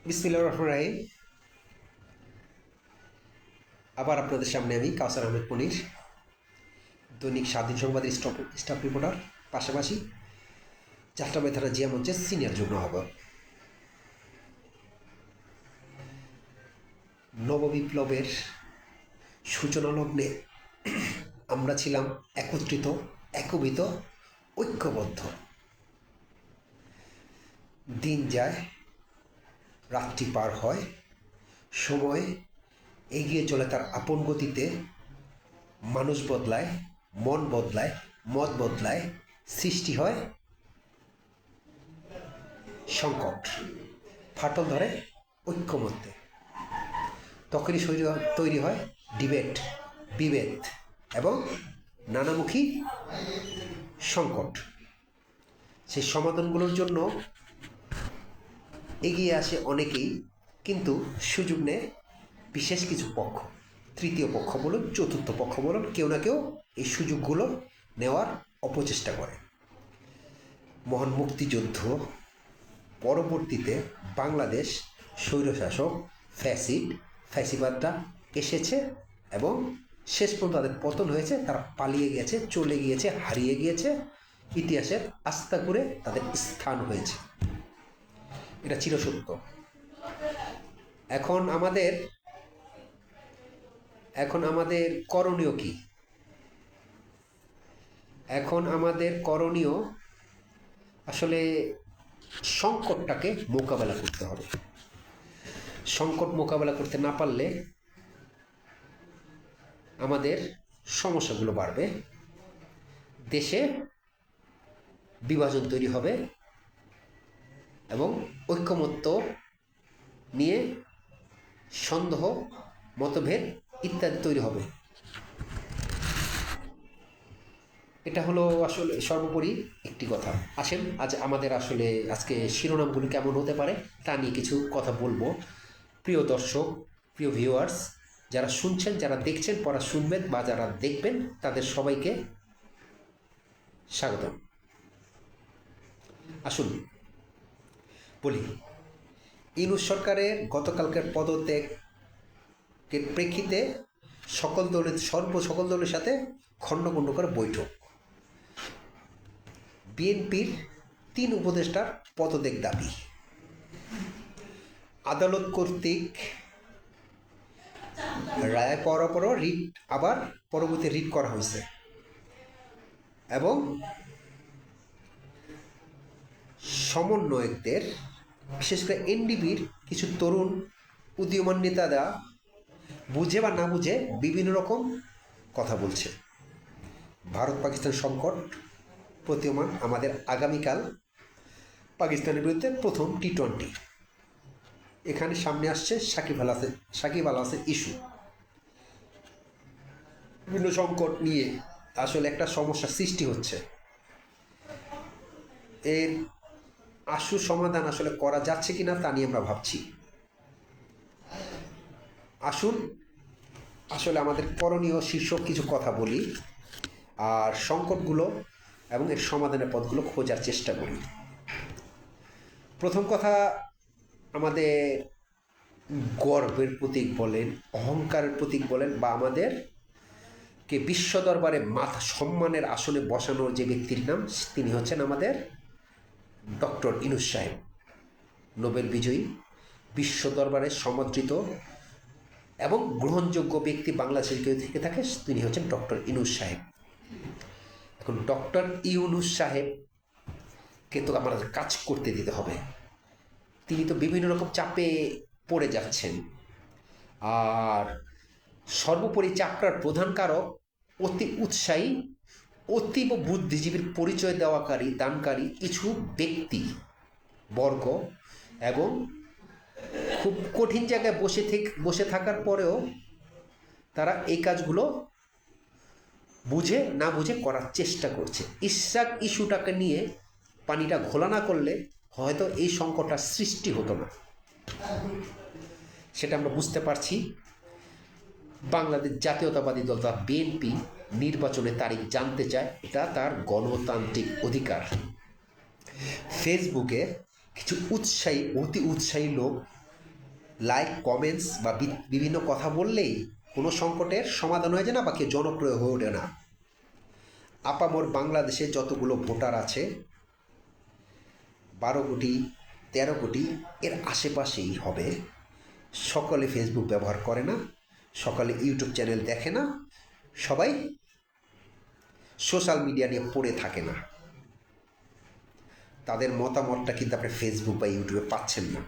বিসমিল্লাহির রহমানির রহিম। আবার আপনাদের সামনে আমি কাউসার আহমেদ পনির, দৈনিক স্বাধীন সংবাদের স্টাফ রিপোর্টার, পাশাপাশি যাত্রাবাড়ি থানা জিয়া মঞ্চের সিনিয়র যুগ্ম আহ্বায়ক। নববিপ্লবের সূচনা লগ্নে আমরা ছিলাম একত্রিত, একবিত, ঐক্যবদ্ধ। দিন যায়, রাত্রি পার হয়, সময় এগিয়ে চলে তার আপন গতিতে। মানুষ বদলায়, মন বদলায়, মত বদলায়, সৃষ্টি হয় সংকট, ফাটল ধরে ঐক্যমত্যে। তখনই তৈরি হয় ডিবেট, বিভেদ এবং নানামুখী সংকট। সেই সমাধানগুলোর জন্য এগিয়ে আসে অনেকেই, কিন্তু সুযোগ নেয় বিশেষ কিছু পক্ষ। তৃতীয় পক্ষ বলুন, চতুর্থ পক্ষ বলুন, কেউ না কেউ এই সুযোগগুলো নেওয়ার অপচেষ্টা করে। মহান মুক্তিযুদ্ধ পরবর্তীতে বাংলাদেশ স্বৈরশাসক ফ্যাসিবাদটা এসেছে এবং শেষ পর্যন্ত তাদের পতন হয়েছে। তারা পালিয়ে গেছে, চলে গিয়েছে, হারিয়ে গিয়েছে, ইতিহাসের আস্থা করে তাদের স্থান হয়েছে। এটা চিরসত্য। এখন আমাদের করণীয় কি? এখন আমাদের করণীয় আসলে সংকটটাকে মোকাবেলা করতে হবে। সংকট মোকাবেলা করতে না পারলে আমাদের সমস্যাগুলো বাড়বে, দেশে বিভাজন তৈরি হবে এবং ঐক্যমত্য নিয়ে সন্দেহ, মতভেদ ইত্যাদি তৈরি হবে। এটা হলো আসলে সর্বোপরি একটি কথা। আসেন আজকে শিরোনামগুলো কেমন হতে পারে তা নিয়ে কিছু কথা বলবো। প্রিয় দর্শক, প্রিয় ভিউয়ার্স, যারা শুনছেন, যারা দেখছেন, পড়া শুনবেন বা যারা দেখবেন, তাদের সবাইকে স্বাগতম। আসুন বলি, ইউনূস সরকারের গতকালকের পদত্যাগের প্রেক্ষিতে সকল দলের সাথে খণ্ড করে বৈঠক। বিএনপির 3 উপদেষ্টার পদত্যাগ দাবি। আদালত কর্তৃক রায় পাওয়ার পরও আবার পরবর্তী রিট করা হয়েছে এবং সমন্বয়কদের, বিশেষ করে এনডিপির কিছু তরুণ উদীয়মান নেতারা বুঝে বা না বুঝে বিভিন্ন রকম কথা বলছে। ভারত পাকিস্তান সংকট প্রতীয়মান। আমাদের আগামীকাল পাকিস্তানের বিরুদ্ধে প্রথম টি-20। এখানে সামনে আসছে সাকিব আল হাসান ইস্যু। বিভিন্ন সংকট নিয়ে আসলে একটা সমস্যা সৃষ্টি হচ্ছে। এর আশু সমাধান আসলে করা যাচ্ছে কিনা তা নিয়ে আমরা ভাবছি। আসুন আসলে আমাদের করণীয় শীর্ষক কিছু কথা বলি আর সংকটগুলো এবং এর সমাধানের পথগুলো খোঁজার চেষ্টা করি। প্রথম কথা, আমাদের গর্বের প্রতীক বলেন, অহংকারের প্রতীক বলেন, বা আমাদেরকে বিশ্ব দরবারে সম্মানের আসনে বসানোর যে ব্যক্তির নাম, তিনি হচ্ছেন আমাদের ডক্টর ইউনূস সাহেব, নোবেল বিজয়ী, বিশ্ব দরবারে সমাদৃত এবং গ্রহণযোগ্য ব্যক্তি বাংলাদেশের কেউ থেকে থাকে, তিনি হচ্ছেন ডক্টর ইউনূস সাহেব। এখন ডক্টর ইউনূস সাহেবকে তো আমাদের কাজ করতে দিতে হবে। তিনি তো বিভিন্ন রকম চাপে পড়ে যাচ্ছেন, আর সর্বোপরি চাপটার প্রধান কারক অতি উৎসাহী, অতীব বুদ্ধিজীবীর পরিচয় দানকারী কিছু ব্যক্তি বর্গ এবং খুব কঠিন জায়গায় বসে থাকার পরেও তারা এই কাজগুলো বুঝে না বুঝে করার চেষ্টা করছে। ইশরাক ইস্যুটাকে নিয়ে পানিটা ঘোলা না করলে হয়তো এই সংকটটা সৃষ্টি হতো না, সেটা আমরা বুঝতে পারছি। বাংলাদেশ জাতীয়তাবাদী দল বা বিএনপি নির্বাচনের তারিখ জানতে চায়, এটা তার গণতান্ত্রিক অধিকার। ফেসবুকে কিছু অতি উৎসাহী লোক লাইক কমেন্টস বা বিভিন্ন কথা বললেই কোনো সংকটের সমাধান হয়ে যায় না বা কেউ জনপ্রিয় হয়ে ওঠে না। আপামর বাংলাদেশে যতগুলো ভোটার আছে 12 কোটি 13 কোটি এর আশেপাশেই হবে। সকলে ফেসবুক ব্যবহার করে না, সকলে ইউটিউব চ্যানেল দেখে না, সবাই সোশ্যাল মিডিয়া নিয়ে পড়ে থাকে না। তাদের মতামতটা কিন্তু আপনি ফেসবুক বা ইউটিউবে পাচ্ছেন না,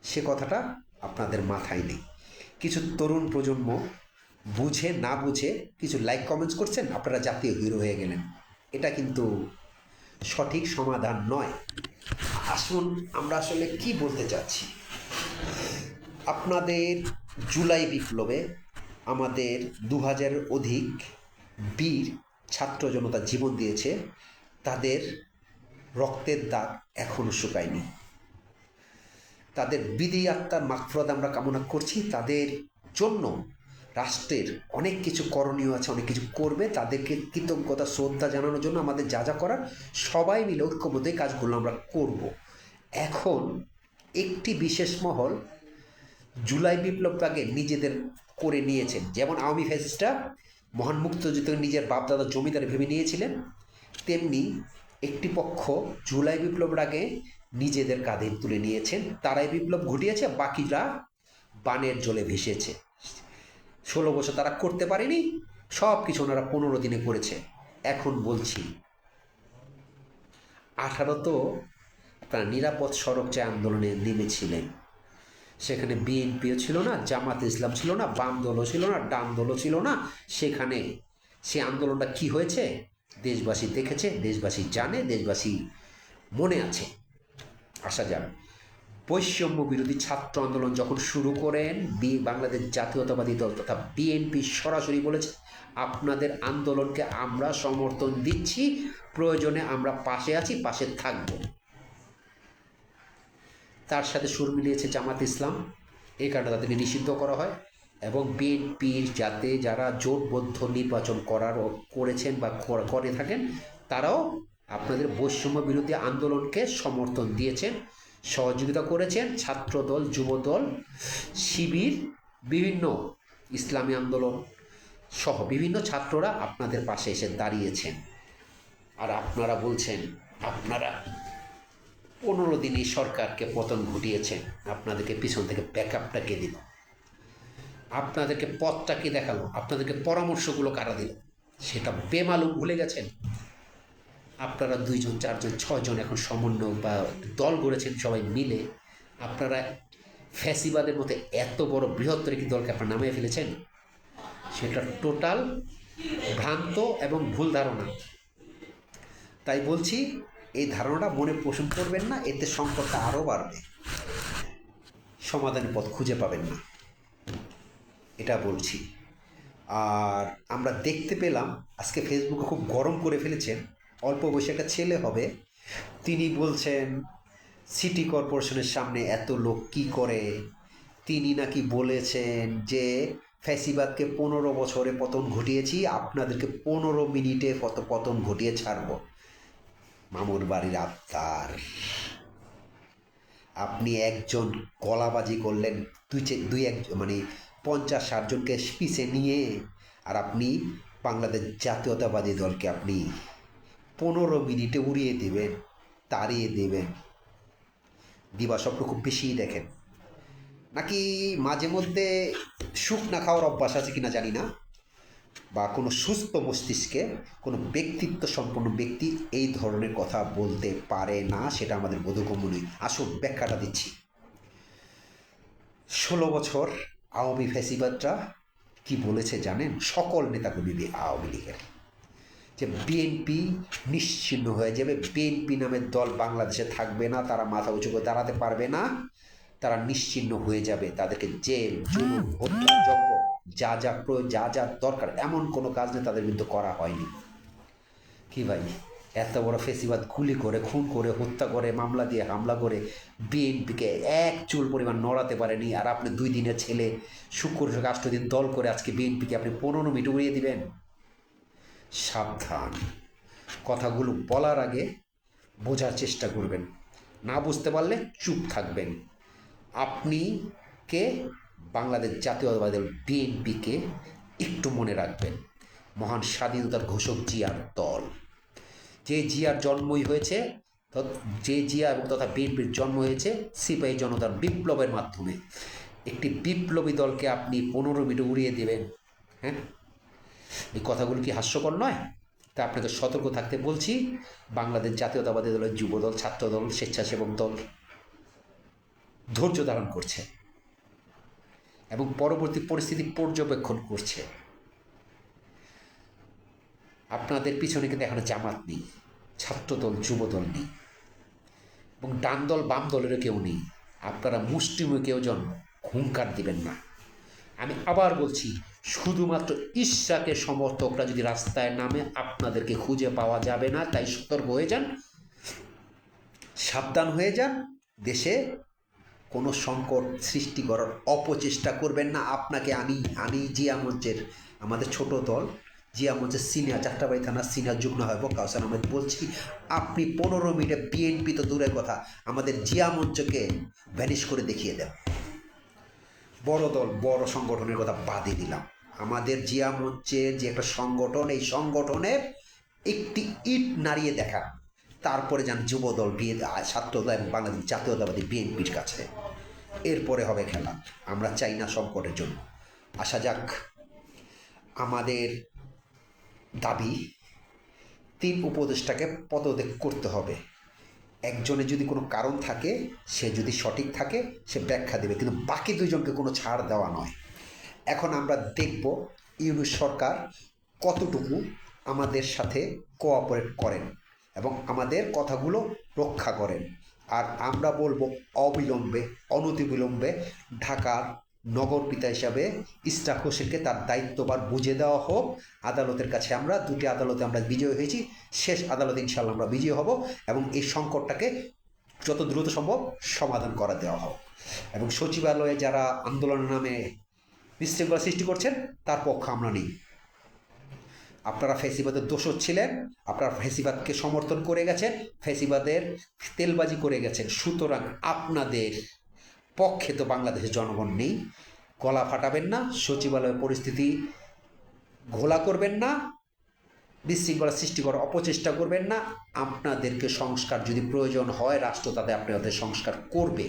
সে কথাটা আপনাদের মাথায় নেই। কিছু তরুণ প্রজন্ম বুঝে না বুঝে কিছু লাইক কমেন্টস করছেন, আপনারা জাতীয় হিরো হয়ে গেলেন। এটা কিন্তু সঠিক সমাধান নয়। আসুন আমরা আসলে কি বলতে চাচ্ছি। আপনাদের জুলাই বিপ্লবে আমাদের 2000-এর অধিক বীর ছাত্র জনতা জীবন দিয়েছে, তাদের রক্তের দাগ এখনও শুকায়নি। তাদের বিধি আত্মার মাগফিরাত আমরা কামনা করছি। তাদের জন্য রাষ্ট্রের অনেক কিছু করণীয় আছে, অনেক কিছু করবে। তাদেরকে কৃতজ্ঞতা শ্রদ্ধা জানানোর জন্য আমাদের যা যা করার সবাই মিলে ঐক্যবদ্ধ কাজগুলো আমরা করব। এখন একটি বিশেষ মহল জুলাই বিপ্লবটাকে নিজেদের করে নিয়েছেন, যেমন আওয়ামী ফ্যাসিস্টরা মহান মুক্তিযুদ্ধকে নিজের বাপদাদা জমিদার ভেবে নিয়েছিলেন, তেমনি একটি পক্ষ জুলাই বিপ্লবটাকে নিজেদের কাঁধে তুলে নিয়েছেন। তারাই বিপ্লব ঘটিয়েছে, বাকিরা বানের জলে ভেসেছে। 16 বছর তারা করতে পারেনি, সব কিছু ওনারা 15 দিনে করেছে। এখন বলছি 18 তো তারা নিরাপদ সড়ক চায় আন্দোলনে নেমেছিলেন। সেখানে বিএনপিও ছিল না, জামাত ইসলাম ছিল না, বাম দলও ছিল না, ডান দলও ছিল না। সেখানে সে আন্দোলনটা কি হয়েছে দেশবাসী দেখেছে, দেশবাসী জানে, দেশবাসী মনে আছে। আসা যাক, বৈষম্য বিরোধী ছাত্র আন্দোলন যখন শুরু করেন বাংলাদেশ জাতীয়তাবাদী দল তথা বিএনপি সরাসরি বলেছে, আপনাদের আন্দোলনকে আমরা সমর্থন দিচ্ছি, প্রয়োজনে আমরা পাশে আছি, পাশে থাকব। তার সাথে সুর মিলিয়েছে জামাত ইসলাম, এই কারণে তাদেরকে নিষিদ্ধ করা হয়। এবং বিএনপির যাতে যারা জোটবদ্ধ নির্বাচন করেছেন বা করে থাকেন, তারাও আপনাদের বৈষম্য বিরোধী আন্দোলনকে সমর্থন দিয়েছেন, সহযোগিতা করেছেন। ছাত্রদল, যুবদল, শিবির, বিভিন্ন ইসলামী আন্দোলন সহ বিভিন্ন ছাত্ররা আপনাদের পাশে এসে দাঁড়িয়েছেন। আর আপনারা বলছেন আপনারা 15 দিনই সরকারকে পতন ঘটিয়েছেন, আপনাদেরকে পিছন থেকে ব্যাকআপটা কে দিল, আপনাদেরকে পথটা কে দেখালো, আপনাদেরকে পরামর্শগুলো কারা দিল, সেটা বেমালুম ভুলে গেছেন। আপনারা 2 জন 4 জন 6 জন এখন সমন্বয় বা দল গড়েছেন সবাই মিলে। আপনারা ফ্যাসিবাদের মতো এত বড় বৃহত্তর একটি দলকে আপনারা নামিয়ে ফেলেছেন, সেটা টোটাল ভ্রান্ত এবং ভুল ধারণা। তাই বলছি, এই ধারণাটা মনে পোষণ করবেন না, এতে সংকটটা আরও বাড়বে, সমাধানের পথ খুঁজে পাবেন না, এটা বলছি। আর আমরা দেখতে পেলাম আজকে ফেসবুকে খুব গরম করে ফেলেছেন, অল্প বয়সী একটা ছেলে হবে, তিনি বলছেন সিটি কর্পোরেশনের সামনে এত লোক কি করে। তিনি নাকি বলেছেন যে ফ্যাসিবাদকে 15 বছরে পতন ঘটিয়েছি, আপনাদেরকে 15 মিনিটে পতন ঘটিয়ে ছাড়ব। মামুর বাড়ির আত্মার, আপনি একজন গলাবাজি করলেন, দুই এক মানে 50-60 জনকে পিছে নিয়ে, আর আপনি বাংলাদেশ জাতীয়তাবাদী দলকে আপনি 15 মিনিটে উড়িয়ে দেবেন, তাড়িয়ে দেবেন। দিবাস্বপ্ন খুব বেশিই দেখেন, নাকি মাঝে মধ্যে সুখ না খাওয়ার অভ্যাস আছে কিনা জানি না, বা কোনো সুস্থ মস্তিষ্কে কোনো ব্যক্তিত্ব সম্পন্ন ব্যক্তি এই ধরনের কথা বলতে পারে না, সেটা আমাদের বোধগম্য নয়। আসুন ব্যাখ্যাটা দিচ্ছি। 16 বছর আওয়ামী ফ্যাসিবাদরা কি বলেছে জানেন? সকল নেতাকর্মী আওয়ামী লীগের, যে বিএনপি নিশ্চিহ্ন হয়ে যাবে, বিএনপি নামের দল বাংলাদেশে থাকবে না, তারা মাথা উঁচু করে দাঁড়াতে পারবে না, তারা নিশ্চিহ্ন হয়ে যাবে, তাদেরকে জেল, জুলুম, হত্যা, যজ্ঞ, যা যা দরকার এমন কোনো কাজ নেই তাদের কিন্তু করা হয়নি। কি ভাই, এত বড় ফেসিবাদ গুলি করে, খুন করে, হত্যা করে, মামলা দিয়ে হামলা করে বিএনপিকে এক চুল পরিমাণ নড়াতে পারেনি, আর আপনি 2 দিনের ছেলে শুক্র 8 দিন দল করে আজকে বিএনপিকে আপনি 15 মিনিট উড়িয়ে দিবেন। সাবধান, কথাগুলো বলার আগে বোঝার চেষ্টা করবেন, না বুঝতে পারলে চুপ থাকবেন। আপনি বাংলাদেশ জাতীয়তাবাদী দল বিএনপিকে একটু মনে রাখবেন। মহান স্বাধীনতার ঘোষক জিয়ার দল, যে জিয়ার জন্মই হয়েছে, যে জিয়া এবং তথা বিএনপির জন্ম হয়েছে সিপাহী জনতার বিপ্লবের মাধ্যমে। একটি বিপ্লবী দলকে আপনি 15 মিনিটে উড়িয়ে দেবেন, হ্যাঁ? এই কথাগুলো কি হাস্যকর নয়? তা আপনাকে সতর্ক থাকতে বলছি। বাংলাদেশ জাতীয়তাবাদী দলের যুবদল, ছাত্রদল, স্বেচ্ছাসেবক দল ধৈর্য ধারণ করছে এবং পরবর্তী পরিস্থিতি পর্যবেক্ষণ করছে। আপনাদের পিছনে কিন্তু এখনো জামাত নেই, ছাত্রদল, যুবদল নেই, এবং ডান দল বাম দলেরও কেউ নেই। আপনারা মুষ্টিমেয় কেউ জন হুঙ্কার দিবেন না। আমি আবার বলছি, শুধুমাত্র ইশরাকের সমর্থকরা যদি রাস্তায় নামে আপনাদেরকে খুঁজে পাওয়া যাবে না। তাই সতর্ক হয়ে যান, সাবধান হয়ে যান। দেশে কোনো সংকট সৃষ্টি করার অপচেষ্টা করবেন না। আপনাকে আমি জিয়া মঞ্চের, আমাদের ছোট দল জিয়া মঞ্চের সিনিয়র, যাত্রাবাড়ি থানার সিনিয়র যুগ্ম আহ্বায়ক কাউসার আহমেদ বলছি, আপনি 15 মিনিটে বিএনপি তো দূরের কথা, আমাদের জিয়া মঞ্চকে ভ্যানিশ করে দেখিয়ে দেন। বড় দল, বড় সংগঠনের কথা বাদই দিলাম, আমাদের জিয়া মঞ্চের যে একটা সংগঠন, এই সংগঠনের একটি ইট নাড়িয়ে দেখা, তারপরে যান যুবদল, ছাত্রদল এবং বাংলাদেশ জাতীয়তাবাদী বিএনপির কাছে। এরপরে হবে খেলা। আমরা চাই না সংকটের জন্য। আসা যাক, আমাদের দাবি 3 উপদেষ্টাকে পদত্যাগ করতে হবে। একজনের যদি কোনো কারণ থাকে, সে যদি সঠিক থাকে, সে ব্যাখ্যা দেবে, কিন্তু বাকি 2 জনকে কোনো ছাড় দেওয়া নয়। এখন আমরা দেখব ইউনূস সরকার কতটুকু আমাদের সাথে কোঅপারেট করেন এবং আমাদের কথাগুলো রক্ষা করেন। আর আমরা বলবো অবিলম্বে, অনতিবিলম্বে ঢাকার নগর পিতা হিসাবে ইশরাক হোসেনকে তার দায়িত্বভার বুঝে দেওয়া হোক। আদালতের কাছে আমরা 2টি আদালতে আমরা বিজয়ী হয়েছি, শেষ আদালতে ইনশাল্লাহ আমরা বিজয়ী হব এবং এই সংকটটাকে যত দ্রুত সম্ভব সমাধান করা দেওয়া হোক। এবং সচিবালয়ে যারা আন্দোলনের নামে বিশৃঙ্খলা সৃষ্টি করছেন, তার পক্ষে আমরা নেই। আপনারা ফ্যাসিবাদের দোষর ছিলেন, আপনারা ফ্যাসিবাদকে সমর্থন করে গেছেন, ফ্যাসিবাদের তেলবাজি করে গেছেন। সুতরাং আপনাদের পক্ষে তো বাংলাদেশের জনগণ নেই। গলা ফাটাবেন না, সচিবালয়ের পরিস্থিতি ঘোলা করবেন না, বিশৃঙ্খলা সৃষ্টি করার অপচেষ্টা করবেন না। আপনাদেরকে সংস্কার যদি প্রয়োজন হয়, রাষ্ট্র তাদের আপনাদের সংস্কার করবে।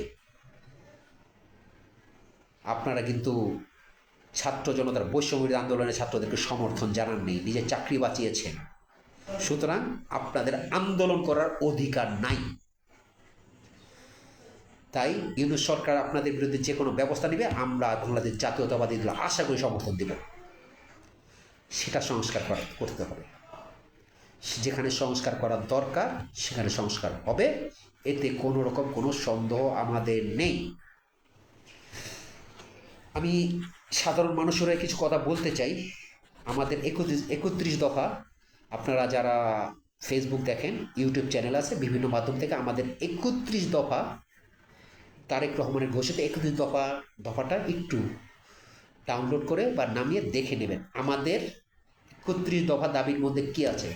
আপনারা কিন্তু ছাত্র জনতার বৈষম্যবিরোধী আন্দোলনের ছাত্রদেরকে সমর্থন জানাননি, নিজের চাকরি বাঁচিয়েছেন। সুতরাং আপনাদের আন্দোলন করার অধিকার নাই। তাই ইউনূস সরকার আপনাদের বিরুদ্ধে যে কোনো ব্যবস্থা নেবে, আমরা বাংলাদেশ জাতীয়তাবাদী দল আশা করি সমর্থন দেব। সেটা সংস্কার করতে হবে। যেখানে সংস্কার করার দরকার সেখানে সংস্কার হবে, এতে কোনো রকম কোনো সন্দেহ আমাদের নেই। আমি সাধারণ মানুষের কিছু কথা বলতে চাই। আমাদের 31 দফা, আপনারা যারা ফেসবুক দেখেন, ইউটিউব চ্যানেল আছে, বিভিন্ন মাধ্যম থেকে আমাদের 31 দফা, তারেক রহমানের ঘোষিত 31 দফাটা একটু ডাউনলোড করে বা নামিয়ে দেখে নেবেন। আমাদের 31 দফা দাবির মধ্যে কী আছে?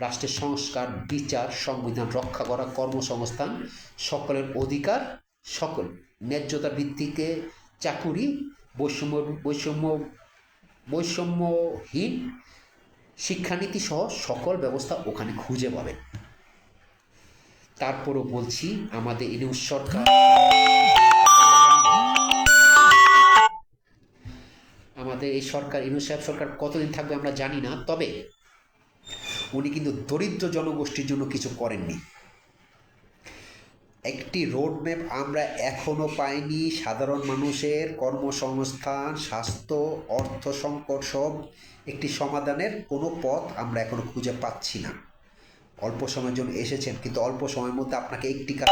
রাষ্ট্রের সংস্কার, বিচার, সংবিধান রক্ষা করা, কর্মসংস্থান, সকলের অধিকার, সকল ন্যায্যতা ভিত্তিকে চাকুরি, বৈষম্যহীন শিক্ষানীতি সহ সকল ব্যবস্থা ওখানে খুঁজে পাবেন। তারপরও বলছি, আমাদের ইউনূস সরকার, আমাদের এই সরকার, ইউনূস সাহেব সরকার কতদিন থাকবে আমরা জানি না, তবে উনি কিন্তু দরিদ্র জনগোষ্ঠীর জন্য কিছু করেননি। একটি রোডম্যাপ আমরা এখনও পাইনি। সাধারণ মানুষের কর্মসংস্থান, স্বাস্থ্য, অর্থ সংকট সব একটি সমাধানের কোনো পথ আমরা এখনও খুঁজে পাচ্ছি না। অল্প সময়ের জন্য এসেছেন, কিন্তু অল্প সময়ের মধ্যে আপনাকে একটি কাজ